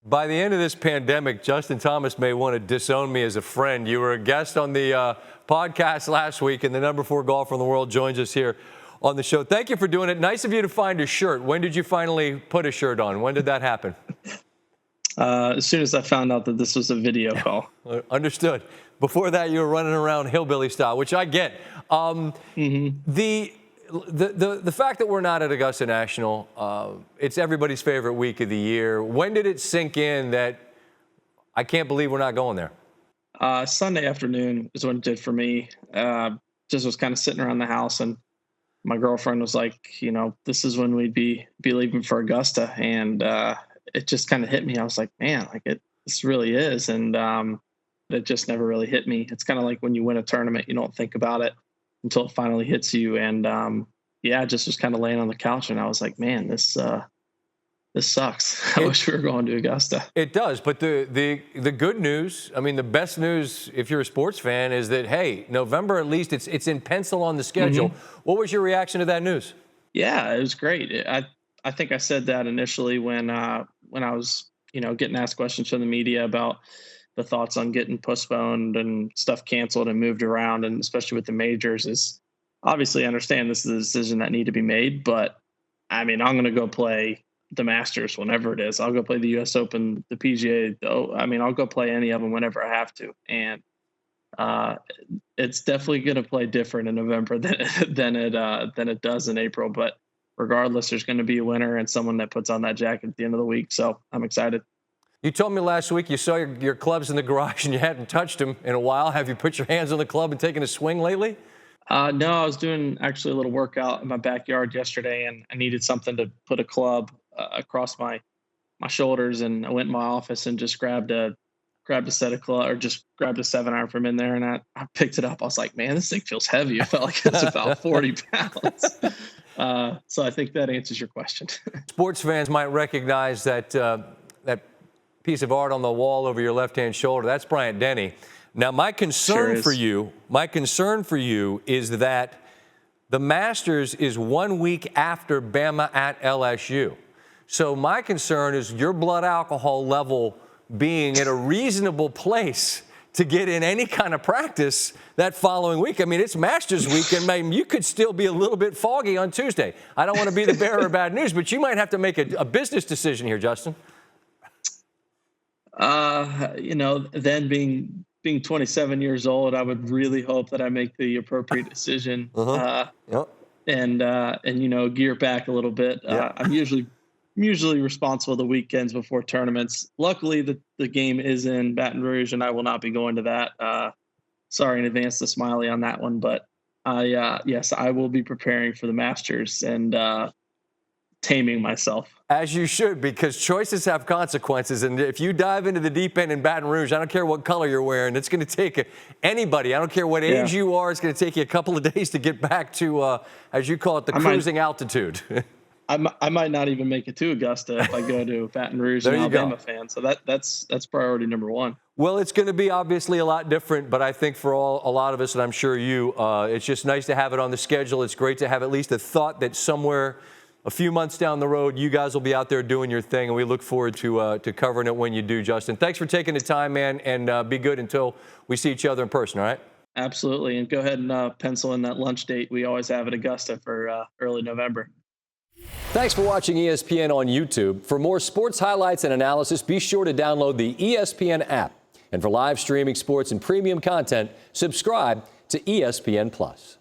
By the end of this pandemic, Justin Thomas may want to disown me as a friend. You were a guest on the podcast last week, and the number 4 golfer in the world joins us here on the show. Thank you for doing it. Nice of you to find a shirt. When did you finally put a shirt on? When did that happen? As soon as I found out that this was a video call. Understood. Before that, you were running around hillbilly style, which I get. The fact that we're not at Augusta National, it's everybody's favorite week of the year. When did it sink in that I can't believe we're not going there? Sunday afternoon is when it did for me. Just was kind of sitting around the house, and my girlfriend was like, this is when we'd be leaving for Augusta. And it just kind of hit me. I was like, man, this really is. And it just never really hit me. It's kind of like when you win a tournament, you don't think about it until it finally hits you. And I just was kind of laying on the couch, and I was like, man, this sucks. I wish we were going to Augusta. It does. But the good news, I mean, the best news, if you're a sports fan, is that, hey, November, at least it's in pencil on the schedule. What was your reaction to that news? Yeah, it was great. I think I said that initially when I was, getting asked questions from the media about the thoughts on getting postponed and stuff canceled and moved around, and especially with the majors, is obviously I understand this is a decision that need to be made, but I mean, I'm going to go play the Masters whenever it is. I'll go play the U.S. Open, the PGA. I'll go play any of them whenever I have to. And it's definitely going to play different in November than it does in April. But regardless, there's going to be a winner and someone that puts on that jacket at the end of the week. So I'm excited. You told me last week you saw your clubs in the garage and you hadn't touched them in a while. Have you put your hands on the club and taken a swing lately? No, I was doing actually a little workout in my backyard yesterday, and I needed something to put a club across my shoulders, and I went in my office and just grabbed a set of club, or just grabbed a 7-iron from in there, and I picked it up. I was like, man, this thing feels heavy. It felt like it's about 40 pounds. So I think that answers your question. Sports fans might recognize that that piece of art on the wall over your left-hand shoulder. That's Bryant Denny. Now, my concern for you is that the Masters is 1 week after Bama at LSU. So my concern is your blood alcohol level being at a reasonable place to get in any kind of practice that following week. I mean, it's Masters weekend. Maybe you could still be a little bit foggy on Tuesday. I don't want to be the bearer of bad news, but you might have to make a business decision here, Justin. Then being 27 years old, I would really hope that I make the appropriate decision and gear back a little bit. I'm usually responsible the weekends before tournaments. Luckily, the game is in Baton Rouge, and I will not be going to that. Sorry in advance to Smiley on that one, but yes, I will be preparing for the Masters and taming myself. As you should, because choices have consequences. And if you dive into the deep end in Baton Rouge, I don't care what color you're wearing, it's going to take anybody, I don't care what age you are, it's going to take you a couple of days to get back to, as you call it, the cruising altitude. I might not even make it to Augusta if I go to Baton Rouge and Alabama fan. So that's priority number one. Well, it's going to be obviously a lot different, but I think for a lot of us, and I'm sure you, it's just nice to have it on the schedule. It's great to have at least a thought that somewhere a few months down the road, you guys will be out there doing your thing, and we look forward to covering it when you do, Justin. Thanks for taking the time, man, and be good until we see each other in person, all right? Absolutely, and go ahead and pencil in that lunch date we always have at Augusta for early November. Thanks for watching ESPN on YouTube. For more sports highlights and analysis, be sure to download the ESPN app. And for live streaming sports and premium content, subscribe to ESPN+.